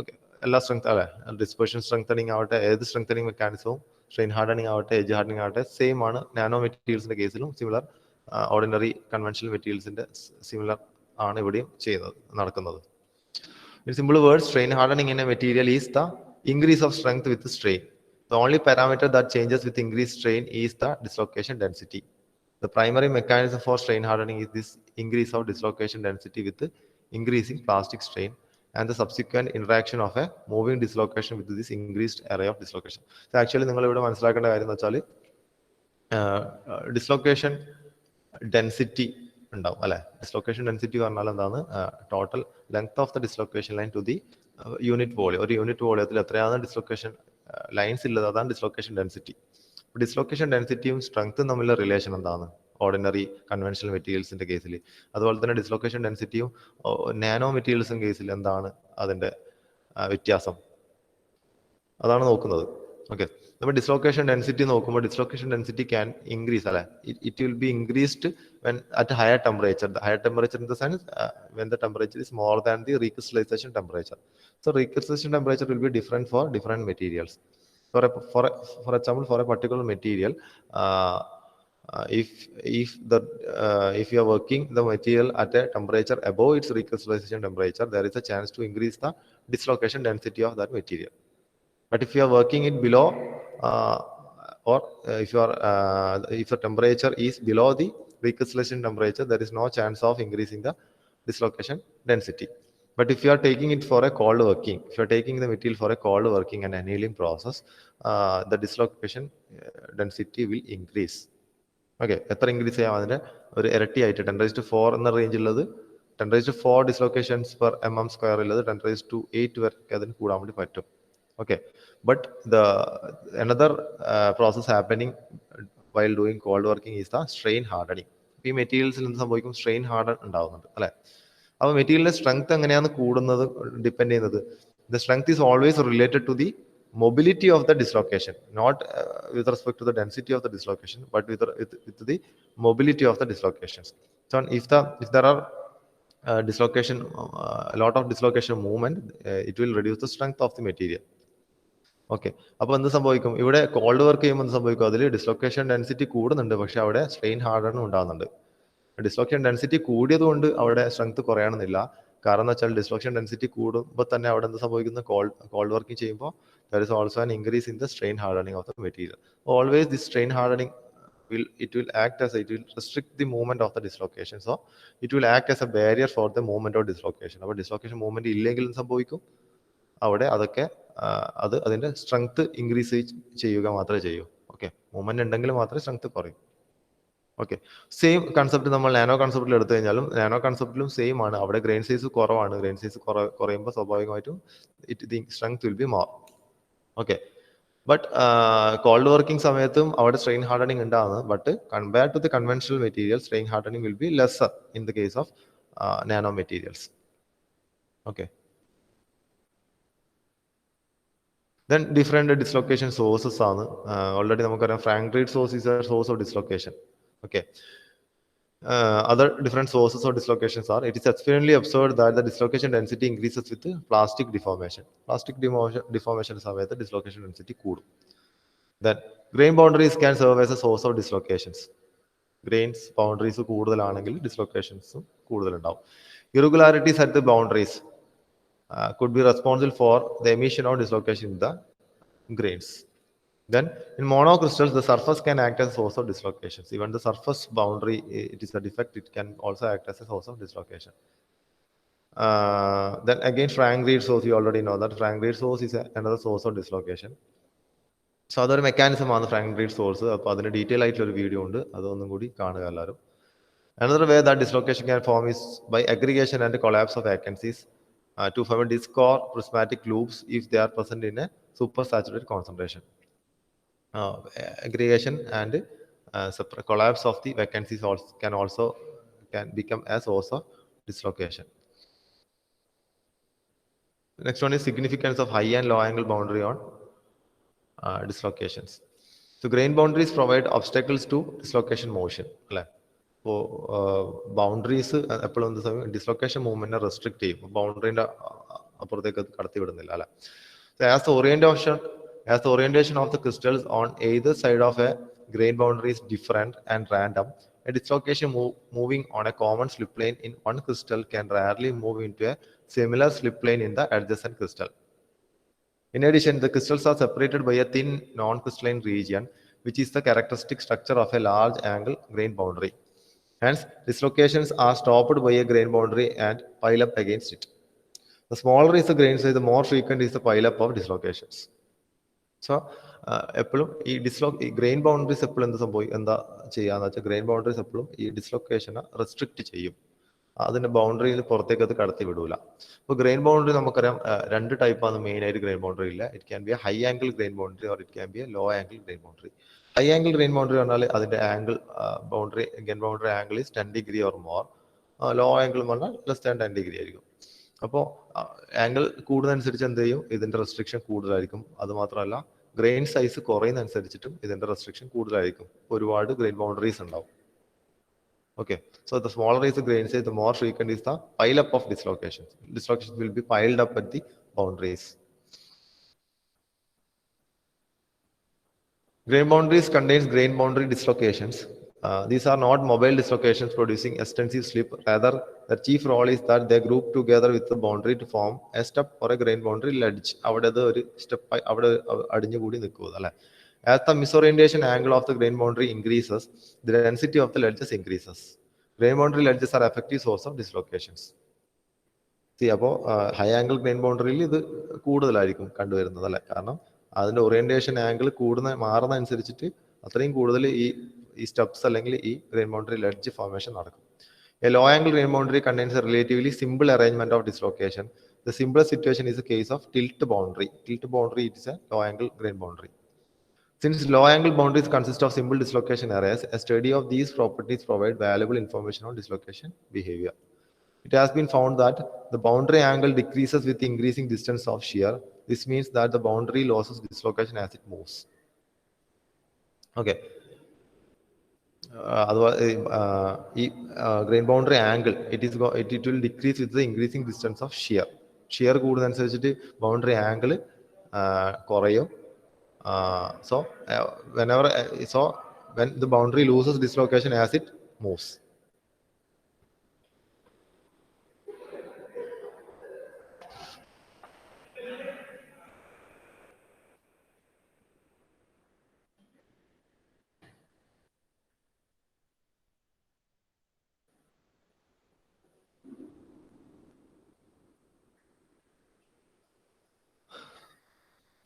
Okay. എല്ലാ strength അല്ലേ, dispersion strengthening ആവട്ടെ, ഏത് strengthening മെക്കാനിസവും strain hardening ആവട്ടെ, edge hardening ആവട്ടെ, സെയിം ആണ് nano മെറ്റീരിയൽസിന്റെ കേസിലും. Similar ordinary conventional മെറ്റീരിയൽസിന്റെ similar ആണ് ഇവിടെയും നടക്കുന്നത്. In simple words, strain hardening in a material is the increase of strength with strain. The only parameter that changes with increased strain is the dislocation density. The primary mechanism for strain hardening is this increase of dislocation density with the increasing plastic strain and the subsequent interaction of a moving dislocation with this increased area of dislocation. So actually, നിങ്ങൾ ഇവിടെ മനസ്സിലാക്കേണ്ട കാര്യം എന്ന് വെച്ചാൽ dislocation density ഉണ്ടാവും അല്ലെ. Dislocation density പറഞ്ഞാൽ എന്താണ്? Total length of the dislocation line to the unit volume. ഒരു യൂണിറ്റ് വോളിയത്തിൽ എത്രയാണ് ഡിസ്ലൊക്കേഷൻ ലൈൻസ് ഉള്ളത്, അതാണ് ഡിസ്ലൊക്കേഷൻ ഡെൻസിറ്റി. ഡിസ്ലൊക്കേഷൻ ഡെൻസിറ്റിയും സ്ട്രെങ്ത്തും തമ്മിലുള്ള റിലേഷൻ എന്താണ് ഓർഡിനറി കൺവെൻഷണൽ മെറ്റീരിയൽസിന്റെ കേസിൽ? അതുപോലെ തന്നെ ഡിസ്ലൊക്കേഷൻ ഡെൻസിറ്റിയും നാനോ മെറ്റീരിയൽസിന്റെ കേസിൽ എന്താണ് അതിന്റെ വ്യത്യാസം? അതാണ് നോക്കുന്നത്. ഓക്കെ. നമ്മൾ ഡിസ്ലൊക്കേഷൻ ഡെൻസിറ്റി നോക്കുമ്പോൾ ഡിസ്ലൊക്കേഷൻ ഡെൻസിറ്റി ക്യാൻ ഇൻക്രീസ് അല്ലെ. It will B increased when at higher temperature. The higher temperature in the sense when the temperature is more than the recrystallization temperature. So recrystallization temperature will be different for different materials. For example, for a particular material, if you are working the material at a temperature above its recrystallization temperature, there is a chance to increase the dislocation density of that material. But if you are working it below if the temperature is below the recrystallization temperature, there is no chance of increasing the dislocation density. But if you are taking it for a cold working, if you are taking the material for a cold working and annealing process, the dislocation density will increase. Okay, എത്ര increase ചെയ്യാം? അതിന്റെ ഒരു ഇരട്ടി ആയിട്ട് 10⁴ എന്ന range ഉള്ളത് 10⁴ dislocations per mm² ഉള്ളത് 10⁸ വരെ അതിന് കൂടാൻ വേണ്ടി പറ്റും. Okay, but another process happening while doing cold working is the strain hardening. ഈ മെറ്റീരിയൽസിൽ എന്ത് സംഭവിക്കും? സ്ട്രെയിൻ ഹാർഡൻ ഉണ്ടാവുന്നുണ്ട് അല്ലെ. അപ്പോൾ മെറ്റീരിയലിന്റെ സ്ട്രെങ്ത് എങ്ങനെയാണ് കൂടുന്നത്, ഡിപ്പെൻഡ് ചെയ്യുന്നത്? The strength is always related to the mobility of the dislocation, not with respect to the density of the dislocation, but with the mobility of the dislocations. So if there are dislocation, a lot of dislocation movement, it will reduce the strength of the material. Okay, അപ്പോൾ എന്ത് സംഭവിക്കും? ഇവിടെ called work ചെയ്യുമ്പോൾ എന്ത് സംഭവിക്കും? അതിൽ dislocation density കൂടുന്നുണ്ട്, പക്ഷെ അവിടെ സ്ട്രെയിൻ ഹാർഡനും ഉണ്ടാകുന്നുണ്ട്. ഡിസ്ലൊക്കേഷൻ ഡെൻസിറ്റി കൂടിയത് കൊണ്ട് അവിടെ സ്ട്രെങ്ത് കുറയണമെന്നില്ല. കാരണം എന്ന് വെച്ചാൽ ഡിസ്ലൊക്കേഷൻ ഡെൻസിറ്റി കൂടുമ്പോൾ തന്നെ അവിടെ എന്ത് സംഭവിക്കുന്നു? കോൾഡ് വർക്കിംഗ് ചെയ്യുമ്പോൾ there is also an increase in the strain hardening of the material. Always this strain hardening will restrict the movement of the dislocation. So it will act as a barrier for the movement of dislocation. അപ്പോൾ dislocation movement ഇല്ലെങ്കിൽ സംഭവിക്കും അവിടെ അതൊക്കെ അതിന്റെ strength increase ചെയ്യുക മാത്രമേ ചെയ്യൂ. Okay, movement ഉണ്ടെങ്കിൽ മാത്രമേ സ്ട്രെങ്ത് കുറയും. ഓക്കെ, സെയിം കൺസെപ്റ്റ് നമ്മൾ നാനോ കൺസെപ്റ്റിൽ എടുത്തു കഴിഞ്ഞാലും നാനോ കൺസെപ്റ്റിലും സെയിം ആണ്. അവിടെ ഗ്രെയിൻ സൈസ് കുറവാണ്. ഗ്രെയിൻ സൈസ് കുറയുമ്പോൾ സ്വാഭാവികമായിട്ടും the strength will be more. Okay, but cold working സമയത്തും അവിടെ സ്ട്രെയിൻ ഹാർഡനിങ് ഉണ്ടാകുന്നത്. But compare to the conventional material, strain hardening will be lesser in the case of nano materials. Okay, then different dislocation sources ആണ്. Already നമുക്കറിയാം Frank Read source is a source of dislocation. Okay, other different sources of dislocations are, it is experimentally observed that the dislocation density increases with plastic deformation. Plastic deformation സമയത്ത് dislocation density കൂടും. Then grain boundaries can serve as a source of dislocations. Grains boundaries കൂടുതലാണെങ്കിൽ dislocations കൂടുതലുണ്ടാവും. Irregularities at the boundaries could be responsible for the emission of dislocation in the grains. Then in monocrystals, the surface can act as a source of dislocations. Even the surface boundary, it is a defect, it can also act as a source of dislocation. Then again, Frank Reed source, you already know that Frank Reed source is another source of dislocation. So അതൊരു mechanism ആണ് Frank Read source. അപ്പോൾ അതിന് detail ആയിട്ടുള്ളൊരു video ഉണ്ട്, അതൊന്നും കൂടി കാണുക എല്ലാവരും. Another way that dislocation can form is by aggregation and collapse of vacancies to form a disc or prismatic loops if they are present in a supersaturated concentration. Aggregation and collapse of the vacancies can become a source of dislocation. Next one is significance of high and low angle boundary on dislocations. So grain boundaries provide obstacles to dislocation motion. അപ്പോൾ boundaries എപ്പോഴും എന്ത് സമയം dislocation മൂവ്മെന്റിനെ restrict ചെയ്യും, ബൗണ്ടറിന്റെ അപ്പുറത്തേക്ക് കടത്തി വിടുന്നില്ല അല്ലെ. As the orientation of the crystals on either side of a grain boundary is different and random, a dislocation moving on a common slip plane in one crystal can rarely move into a similar slip plane in the adjacent crystal. In addition, the crystals are separated by a thin non-crystalline region, which is the characteristic structure of a large angle grain boundary. Hence, dislocations are stopped by a grain boundary and pile up against it. The smaller is the grain size, the more frequent is the pile up of dislocations. So, എപ്പോഴും ഈ grain boundaries എപ്പോഴും എന്താ ചെയ്യാന്ന് വെച്ചാൽ grain boundaries എപ്പോഴും ഈ ഡിസ്ലൊക്കേഷനെ restrict ചെയ്യും, അതിന്റെ ബൗണ്ടറിയിൽ പുറത്തേക്ക് അത് കടത്തി വിടൂല. ഇപ്പോൾ ഗ്രെയിൻ ബൗണ്ടറി നമുക്കറിയാം രണ്ട് ടൈപ്പാണ് മെയിൻ ആയിട്ട് ഗ്രെയിൻ ബൗണ്ടറി ഇല്ല. It can be a high angle grain boundary or it can be a low angle grain boundary. High angle grain boundary പറഞ്ഞാൽ അതിന്റെ angle grain boundary angle is 10 degree or more. Low angle എന്ന് പറഞ്ഞാൽ less than 10 degree ആയിരിക്കും. അപ്പോൾ angle കൂടുന്നതനുസരിച്ച് എന്ത് ചെയ്യും, ഇതിന്റെ restriction കൂടുതലായിരിക്കും. അത് മാത്രമല്ല ഗ്രെയിൻ സൈസ് കുറയുന്നതനുസരിച്ചിട്ടും ഇതിന്റെ റെസ്ട്രിക്ഷൻ കൂടുതലായിരിക്കും. ഒരുപാട് ഗ്രെയിൻ ബൗണ്ടറീസ് ഉണ്ടാവും. Okay, so the smaller is the grain size, the more frequent is the pile up of dislocations. Dislocations will be piled up at the boundaries. Grain boundaries contains grain boundary dislocations. These are not mobile dislocations producing extensive slip. Rather, the chief role is that they group together with the boundary to form a step or a grain boundary ledge. അവിടെ ഒരു step അവിടെ അടിഞ്ഞു കൂടി നിൽക്കുക അല്ലെ. As the misorientation angle of the grain boundary increases, the density of the ledges increases. Grain boundary ledges are effective source of dislocations. അപ്പോൾ high angle grain ബൗണ്ടറിയിൽ ഇത് കൂടുതലായിരിക്കും കണ്ടുവരുന്നത് അല്ലെ. കാരണം അതിന്റെ ഓറിയന്റേഷൻ ആംഗിൾ മാറുന്ന അനുസരിച്ചിട്ട് അത്രയും കൂടുതൽ ഈ സ്റ്റെപ്സ് അല്ലെങ്കിൽ ഈ ഗ്രെയിൻ ബൗണ്ടറി ലെഡ്ജ് ഫോർമേഷൻ നടക്കും. A low angle grain boundary contains a relatively simple arrangement of dislocation. The simplest situation is a case of tilt boundary. Tilt boundary is a low angle grain boundary. Since low-angle boundaries consist of simple dislocation areas, a study of these properties provide valuable information on dislocation behavior. It has been found that the boundary angle decreases with increasing distance of shear. This means that the boundary loses dislocation as it moves. Okay. ഈ grain boundary angle it will decrease with the increasing distance of shear കൂടുന്നതനുസരിച്ചിട്ട് boundary angle കുറയും. So when the boundary loses dislocation as it moves.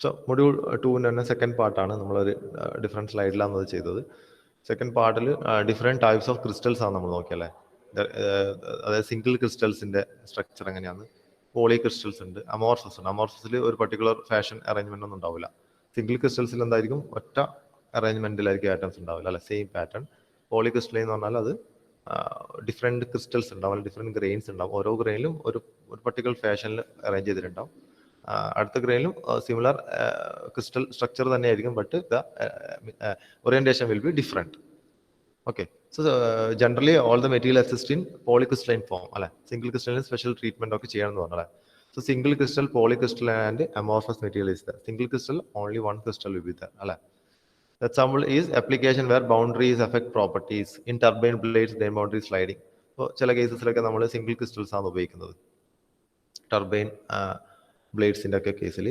So module 2 തന്നെ second പാർട്ടാണ്, നമ്മളൊരു different സ്ലൈഡിലാണ് അത് ചെയ്തത്. Second പാർട്ടിൽ different types of crystals ആണ് നമ്മൾ നോക്കിയല്ലേ. അതായത് സിംഗിൾ ക്രിസ്റ്റൽസിൻ്റെ സ്ട്രക്ചർ എങ്ങനെയാണ്, പോളി ക്രിസ്റ്റൽസ് ഉണ്ട്, അമോർഫസ് ഉണ്ട്. അമോർഫസിൽ ഒരു പർട്ടിക്കുലർ ഫാഷൻ അറേഞ്ച്മെൻ്റ് ഒന്നും ഉണ്ടാവില്ല. സിംഗിൾ ക്രിസ്റ്റൽസിൽ എന്തായിരിക്കും, ഒറ്റ അറേഞ്ച്മെൻറ്റിലായിരിക്കും ആറ്റംസ് ഉണ്ടാവില്ല, അല്ലെ, സെയിം പാറ്റേൺ. പോളി ക്രിസ്റ്റൽ എന്ന് പറഞ്ഞാൽ അത് ഡിഫറെൻറ്റ് ക്രിസ്റ്റൽസ് ഉണ്ടാവും, ഡിഫറെൻറ്റ് ഗ്രെയിൻസ് ഉണ്ടാവും. ഓരോ ഗ്രെയിനിലും ഒരു പർട്ടിക്കുലർ ഫാഷനിൽ അറേഞ്ച് ചെയ്തിട്ടുണ്ടാവും. അടുത്ത ഗ്രെയിനിലും സിമിലർ ക്രിസ്റ്റൽ സ്ട്രക്ചർ തന്നെയായിരിക്കും, but the orientation will be different. Okay. So generally all the material exist in polycrystalline form, അല്ലെ. സിംഗിൾ ക്രിസ്റ്റലിന് സ്പെഷ്യൽ ട്രീറ്റ്മെന്റ് ഒക്കെ ചെയ്യണമെന്ന് പറഞ്ഞാൽ. So single crystal, polycrystal and amorphous material is there. Single crystal only one crystal will be there, അല്ലെ. Example is application where boundaries effect properties in turbine blades, then boundary sliding. അപ്പോൾ ചില കേസസിലൊക്കെ നമ്മൾ single crystals ആണ് ഉപയോഗിക്കുന്നത് turbine ബ്ലേഡ്സിൻ്റെ ഒക്കെ കേസിൽ.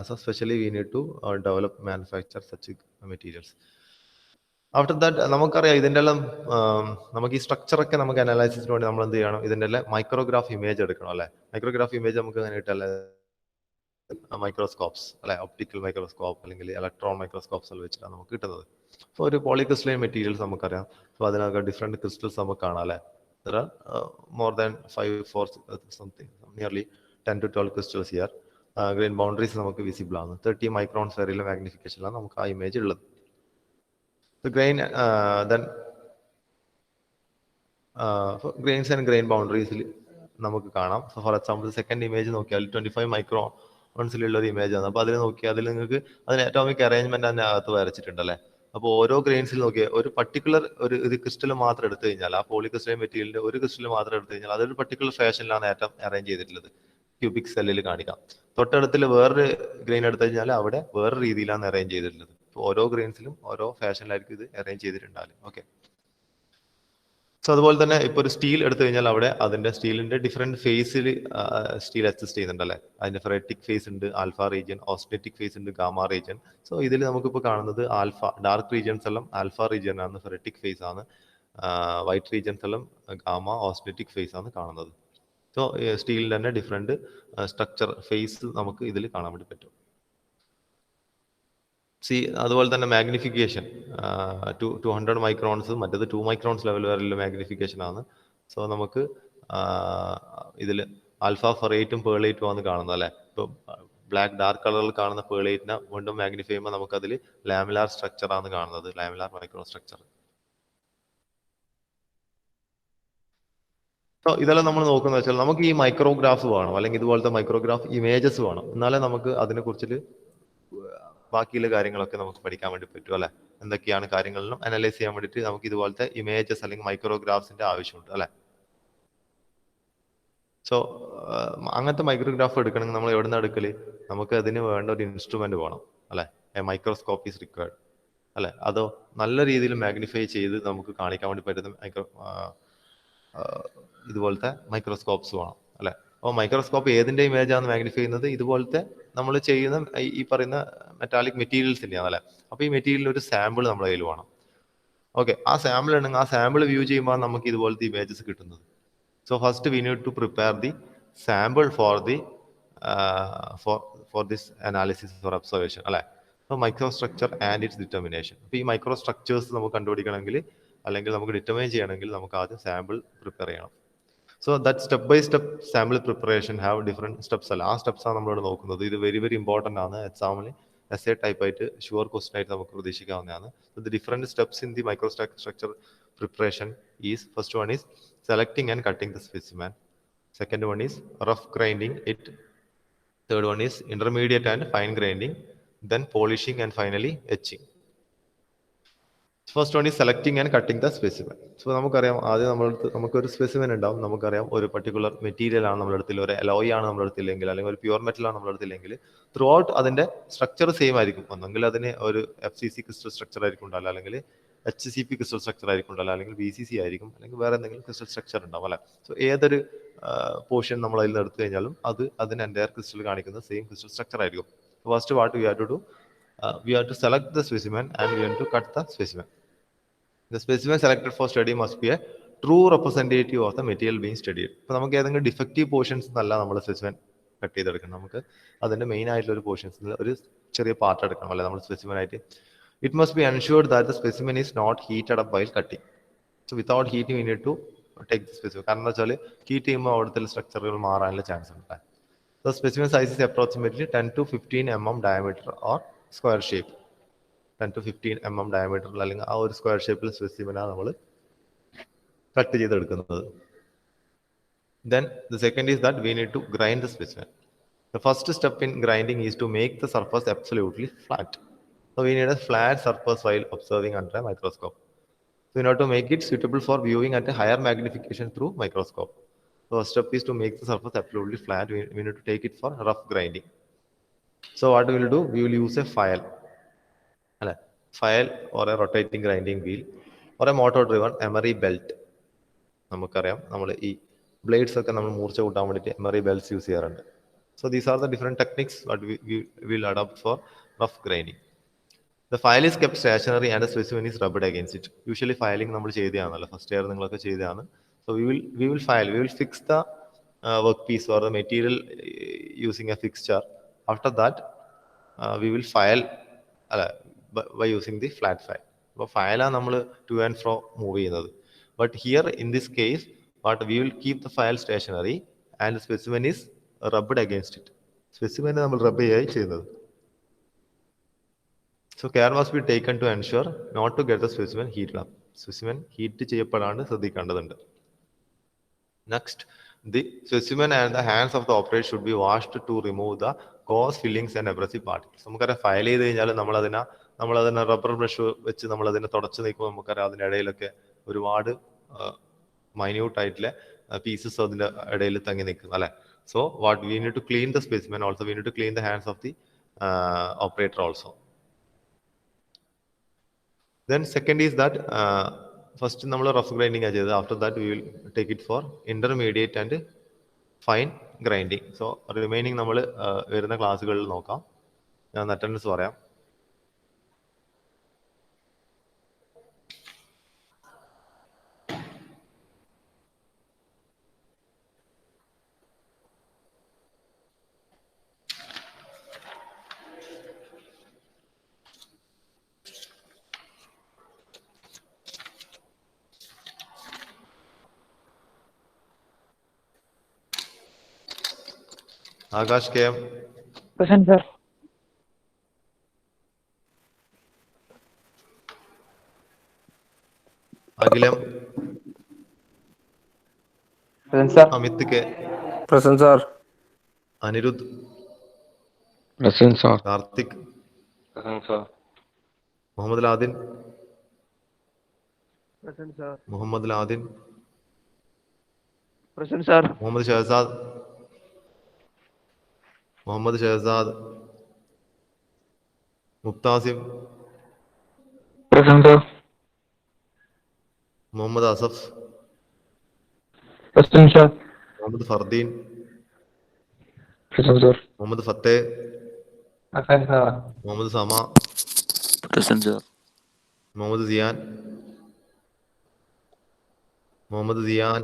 So specially we need to develop manufacture such materials. After that നമുക്കറിയാം ഇതിൻ്റെ എല്ലാം നമുക്ക് ഈ സ്ട്രക്ചറൊക്കെ നമുക്ക് അനാലിസിസിന് വേണ്ടി നമ്മൾ എന്ത് ചെയ്യണം, ഇതിൻ്റെ എല്ലാം മൈക്രോഗ്രാഫ് ഇമേജ് എടുക്കണം, അല്ലെ. മൈക്രോഗ്രാഫ് ഇമേജ് നമുക്ക് എങ്ങനെ കിട്ടല്ലേ, മൈക്രോസ്കോപ്സ്, അല്ലെ, ഒപ്റ്റിക്കൽ മൈക്രോസ്കോപ്പ് അല്ലെങ്കിൽ ഇലക്ട്രോൺ മൈക്രോസ്കോപ്സ് എല്ലാം വെച്ചിട്ടാണ് നമുക്ക് കിട്ടുന്നത്. അപ്പോൾ ഒരു പോളിക്രിസ്റ്റലൈൻ മെറ്റീരിയൽസ് നമുക്കറിയാം. അപ്പോൾ അതിനൊക്കെ ഡിഫറെൻറ്റ് ക്രിസ്റ്റൽസ് നമുക്ക് കാണാം, അല്ലെ. There are more than 5, 4 something, nearly 10 to 12 crystals here. Grain boundaries നമുക്ക് വിസിബിൾ ആണ്. 30 മൈക്രോൺസ് വരെയുള്ള മാഗ്നിഫിക്കേഷനിലാണ് നമുക്ക് ആ ഇമേജ് ഉള്ളത്. Grain then grains and grain ബൗണ്ടറീസിൽ നമുക്ക് കാണാം. So for example second image നോക്കിയാൽ 25 മൈക്രോൺസിലുള്ള ഒരു ഇമേജ് ആണ്. അപ്പോൾ അതിൽ നോക്കിയാൽ അതിൽ നിങ്ങൾക്ക് അതിന് അറ്റോമിക് അറേഞ്ച്മെന്റ് അതിൻ്റെ അകത്ത് വരച്ചിട്ടുണ്ട്, അല്ലേ. അപ്പോൾ ഓരോ ഗ്രെയിൻസിൽ നോക്കിയാൽ ഒരു പർട്ടിക്കുലർ ഒരു ക്രിസ്റ്റൽ മാത്രം എടുത്തു കഴിഞ്ഞാൽ, ആ പോളിക്രിസ്റ്റലൈൻ മെറ്റീരിയലിന്റെ ഒരു ക്രിസ്റ്റൽ മാത്രം എടുത്തു കഴിഞ്ഞാൽ അതൊരു പർട്ടിക്കുലർ ഫാഷനിലാണ് ആറ്റം അറേഞ്ച് ചെയ്തിട്ടുള്ളത്. ക്യൂബിക് സെല്ലിൽ കാണിക്കാം. തൊട്ടടുത്തിൽ വേറൊരു ഗ്രെയിൻ എടുത്തു കഴിഞ്ഞാൽ അവിടെ വേറെ രീതിയിലാണ് അറേഞ്ച് ചെയ്തിട്ടുള്ളത്. ഓരോ ഗ്രെയിൻസിലും ഓരോ ഫാഷനിലായിരിക്കും ഇത് അറേഞ്ച് ചെയ്തിട്ടുണ്ടാവും. ഓക്കെ. സോ അതുപോലെ തന്നെ ഇപ്പൊ ഒരു സ്റ്റീൽ എടുത്തു കഴിഞ്ഞാൽ അവിടെ അതിന്റെ സ്റ്റീലിന്റെ ഡിഫറെന്റ് ഫേസിൽ സ്റ്റീൽ അസിസ്റ്റ് ചെയ്യുന്നുണ്ട്, അല്ലെ. അതിന്റെ ഫെററ്റിക് ഫേസ് ഉണ്ട്, ആൽഫ റീജിയൻ, ഓസ്റ്ററ്റിക് ഫേസ് ഉണ്ട്, ഗാമ റീജിയൻ. സോ ഇതിൽ നമുക്കിപ്പോൾ കാണുന്നത് ആൽഫ ഡാർക്ക് റീജിയൻസ് എല്ലാം ആൽഫ റീജിയൻ ആണ്, ഫെററ്റിക് ഫേസ് ആണ്. വൈറ്റ് റീജിയൻസ് എല്ലാം ഗാമ ഓസ്റ്ററ്റിക് ഫേസ് ആണ് കാണുന്നത്. സോ സ്റ്റീലിൽ തന്നെ ഡിഫറെന്റ് സ്ട്രക്ചർ ഫേസ് നമുക്ക് ഇതിൽ കാണാൻ വേണ്ടി പറ്റും. അതുപോലെ തന്നെ മാഗ്നിഫിക്കേഷൻ 200 മൈക്രോൺസ്, മറ്റേത് 2 മൈക്രോൺസ് ലെവൽ വരെയുള്ള മാഗ്നിഫിക്കേഷൻ ആണ്. സോ നമുക്ക് ഇതിൽ ആൽഫ ഫെറേറ്റും പേളേറ്റും ആണ് കാണുന്നത്, അല്ലെ. ഇപ്പോൾ ബ്ലാക്ക് ഡാർക്ക് കളറിൽ കാണുന്ന പേളേറ്റിനെ വീണ്ടും മാഗ്നിഫൈ ചെയ്യുമ്പോൾ നമുക്ക് അതിൽ ലാമിലാർ സ്ട്രക്ചർ ആണ് കാണുന്നത്, ലാമിലാർ മൈക്രോ സ്ട്രക്ചർ. സോ ഇതെല്ലാം നമ്മൾ നോക്കുന്നത് വെച്ചാൽ നമുക്ക് ഈ മൈക്രോഗ്രാഫ് വേണം, അല്ലെങ്കിൽ ഇതുപോലത്തെ മൈക്രോഗ്രാഫ് ഇമേജസ് വേണം. എന്നാലേ നമുക്ക് അതിനെ കുറിച്ചിട്ട് ബാക്കിയുള്ള കാര്യങ്ങളൊക്കെ നമുക്ക് പഠിക്കാൻ വേണ്ടി പറ്റും, അല്ലെ. എന്തൊക്കെയാണ് കാര്യങ്ങളിലും അനലൈസ് ചെയ്യാൻ വേണ്ടിയിട്ട് നമുക്ക് ഇതുപോലത്തെ ഇമേജസ് അല്ലെങ്കിൽ മൈക്രോഗ്രാഫ്സിന്റെ ആവശ്യമുണ്ട്, അല്ലെ. സോ അങ്ങനത്തെ മൈക്രോഗ്രാഫ് എടുക്കണമെങ്കിൽ നമ്മൾ എവിടെ നിന്ന് എടുക്കല്, നമുക്ക് അതിന് വേണ്ട ഒരു ഇൻസ്ട്രുമെന്റ് വേണം, അല്ലെ. മൈക്രോസ്കോപ്പ് ഈസ് റിക്വയർഡ്, അല്ലെ. അതോ നല്ല രീതിയിൽ മാഗ്നിഫൈ ചെയ്ത് നമുക്ക് കാണിക്കാൻ വേണ്ടി പറ്റുന്ന ഇതുപോലത്തെ മൈക്രോസ്കോപ്സ് വേണം, അല്ലെ. അപ്പോൾ മൈക്രോസ്കോപ്പ് ഏതിന്റെ ഇമേജ് ആണ് മാഗ്നിഫൈ ചെയ്യുന്നത്, ഇതുപോലത്തെ നമ്മൾ ചെയ്യുന്ന ഈ പറയുന്ന മെറ്റാലിക് മെറ്റീരിയൽസിന്റെയാണ്, അല്ലെ. അപ്പോൾ ഈ മെറ്റീരിയലിൽ ഒരു സാമ്പിൾ നമ്മുടെ കയ്യിൽ വേണം. ഓക്കെ. ആ സാമ്പിൾ ഉണ്ടെങ്കിൽ ആ സാമ്പിൾ വ്യൂ ചെയ്യുമ്പോൾ നമുക്ക് ഇതുപോലത്തെ ഇമേജസ് കിട്ടുന്നത്. So first we need to prepare the sample for this analysis for observation, അല്ലെ. അപ്പോൾ microstructure and its determination. അപ്പോൾ ഈ മൈക്രോ സ്ട്രക്ചേഴ്സ് നമുക്ക് കണ്ടുപിടിക്കണമെങ്കിൽ അല്ലെങ്കിൽ നമുക്ക് ഡിറ്റർമൈൻ ചെയ്യണമെങ്കിൽ നമുക്ക് ആദ്യം സാമ്പിൾ പ്രിപ്പയർ ചെയ്യണം. So that step by step sample preparation have different steps, അല്ല. ആ സ്റ്റെപ്സ് ആണ് നമ്മളോട് നോക്കുന്നത്. ഇത് വെരി വെരി ഇമ്പോർട്ടൻ്റ് ആണ്. essay type ആയിട്ട് ഷുവർ ക്വസ്റ്റൻ ആയിട്ട് നമുക്ക് പ്രതീക്ഷിക്കാവുന്നതാണ്. The different steps in the microstructure preparation is, first one is selecting and cutting the specimen. Second one is rough grinding it. Third one is intermediate and fine grinding. Then polishing and finally etching. First one is selecting and cutting the specimen. So നമുക്കറിയാം, ആദ്യം നമുക്കൊരു specimen ഉണ്ടാവും. നമുക്കറിയാം ഒരു particular material ആണ് നമ്മുടെ അടുത്തിൽ, ഒരു alloy ആണ് നമ്മുടെ അടുത്തില്ലെങ്കിൽ, അല്ലെങ്കിൽ ഒരു പ്യുവർ മെറ്റൽ ആണ് നമ്മുടെ അടുത്തില്ലെങ്കിൽ, ത്രൂ ഔട്ട് അതിന്റെ സ്ട്രക്ചർ സെയിം ആയിരിക്കും. ഒന്നെങ്കിൽ അതിന് ഒരു FCC ക്രിസ്റ്റൽ സ്ട്രക്ചർ ആയിരിക്കും ഉണ്ടാവില്ല, അല്ലെങ്കിൽ HCP ക്രിസ്റ്റൽ സ്ട്രക്ചർ ആയിരിക്കും ഉണ്ടാവില്ല, അല്ലെങ്കിൽ BCC ആയിരിക്കും, അല്ലെങ്കിൽ വേറെ എന്തെങ്കിലും ക്രിസ്റ്റൽ സ്ട്രക്ചർ ഉണ്ടാവും അല്ലെ. സോ ഏതൊരു പോർഷൻ നമ്മൾ അതിൽ നിന്ന് എടുത്തു കഴിഞ്ഞാലും അത് അതിന് എൻ്റയർ ക്രിസ്റ്റൽ കാണിക്കുന്ന സെയിം ക്രിസ്റ്റൽ സ്ട്രക്ചർ ആയിരിക്കും. First what we have to do, we have to select the specimen and we have to cut the specimen. The specimen selected for study must be a true representative of the material being studied. അപ്പോൾ നമുക്ക് ഏതെങ്കിലും defective portions എന്നല്ല നമ്മൾ specimen cut ചെയ്തെടുക്കണം. നമുക്ക് അതിൻ്റെ main ആയിട്ടുള്ള ഒരു പോർഷൻസ് ഒരു ചെറിയ പാർട്ട് എടുക്കണം അല്ലെ നമ്മൾ സ്പെസിമെൻ ആയിട്ട്. It must be ensured that the specimen is not heated up while cutting. So without heating we need to take the specimen. കാരണം എന്താ വെച്ചാൽ ഹീറ്റ് ചെയ്യുമ്പോൾ അവിടുത്തെ സ്ട്രക്ചറുകൾ മാറാനുള്ള ചാൻസ് ഉണ്ട്. The specimen size is approximately 10 to 15 mm diameter or square shape. 10 to 15 mm diameter അല്ലെങ്കിൽ ആ ഒരു സ്ക്വയർ ഷേപ്പിൽ സ്പെസിമെനാണ് നമ്മൾ കട്ട് ചെയ്തെടുക്കുന്നത്. Then the second is that we need to grind the specimen. The first step in grinding is to make the surface absolutely flat. So we need a flat surface while observing under a microscope. So in order to make it suitable for viewing at a higher magnification through microscope. So first step is to make the surface absolutely flat. We need to take it for rough grinding. So what we will do, we will use a file or a rotating grinding wheel or a motor driven emery belt. നമുക്കറിയാം നമ്മൾ ഈ blades ഒക്കെ നമ്മൾ മൂർച്ച കൂട്ടാൻ വേണ്ടിയിട്ട് emery belts use ചെയ്യാറുണ്ട്. So these are the different techniques that we will adopt for rough grinding. The file is kept stationary and the specimen is rubbed against it. Usually filing നമ്മൾ ചെയ്തതാണല്ലോ, first year നിങ്ങളൊക്കെ ചെയ്തതാണ്. So we will fix the workpiece or the material using a fixture. After that, we will file by using the flat file. So file ആണ് നമ്മൾ to and fro move ചെയ്യുന്നത്. But here in this case, we will keep the file stationary and the specimen is rubbed against it. Specimen നമ്മൾ rub ചെയ്യുന്നത്. So care must be taken to ensure not to get the specimen heated up. Specimen heat ചെയ്യപ്പെടാണ്ട് ശ്രദ്ധിക്കേണ്ടതുണ്ട്. Next, the specimen and the hands of the operator should be washed to remove the coarse fillings and abrasive particles. നമുക്കറിയാം file ചെയ്ത് കഴിഞ്ഞാൽ നമ്മളതിനെ rubber brush വെച്ച് നമ്മളതിനെ തുടച്ച് നീക്കുമ്പോൾ നമുക്കറിയാം അതിൻ്റെ ഇടയിലൊക്കെ ഒരുപാട് മൈന്യൂട്ട് ആയിട്ടുള്ള പീസസ് അതിൻ്റെ ഇടയിൽ തങ്ങി നിൽക്കുന്നു അല്ലെ. So what we need to clean the specimen, also we need to clean the hands of the operator also. Then second is that first നമ്മൾ റഫ് ഗ്രൈൻഡിങ് ആണ് ചെയ്തത്. After that we will take it for intermediate and fine grinding. So remaining നമ്മൾ വരുന്ന ക്ലാസ്സുകളിൽ നോക്കാം. ഞാൻ attendance പറയാം. Akash K M. Present sir. Akhilam. Present sir. Amit K. Present sir. Anirudh. Present sir. Karthik. Present sir. Muhammad Ladin. Present sir. Muhammad Ladin. Present sir. Muhammad Shahzad. Muhammad Shahzad. Muktasim. Present sir. Muhammad Asaf. Present sir. Muhammad Fardeen. Present sir. Muhammad Fateh. Present sir. Muhammad Sama. Present sir. Muhammad Siyan. Muhammad Siyan.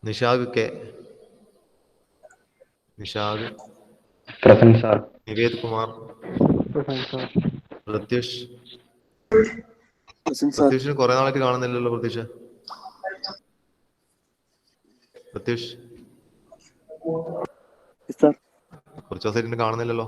Nishag K. Nishag. Present sir. Nived Kumar. Present sir. Pratyush. പ്രത്യുഷിന് കുറെ നാളായിട്ട് കാണുന്നില്ലല്ലോ. പ്രത്യുഷ്. കുറച്ച് ദിവസമായിട്ട് കാണുന്നില്ലല്ലോ.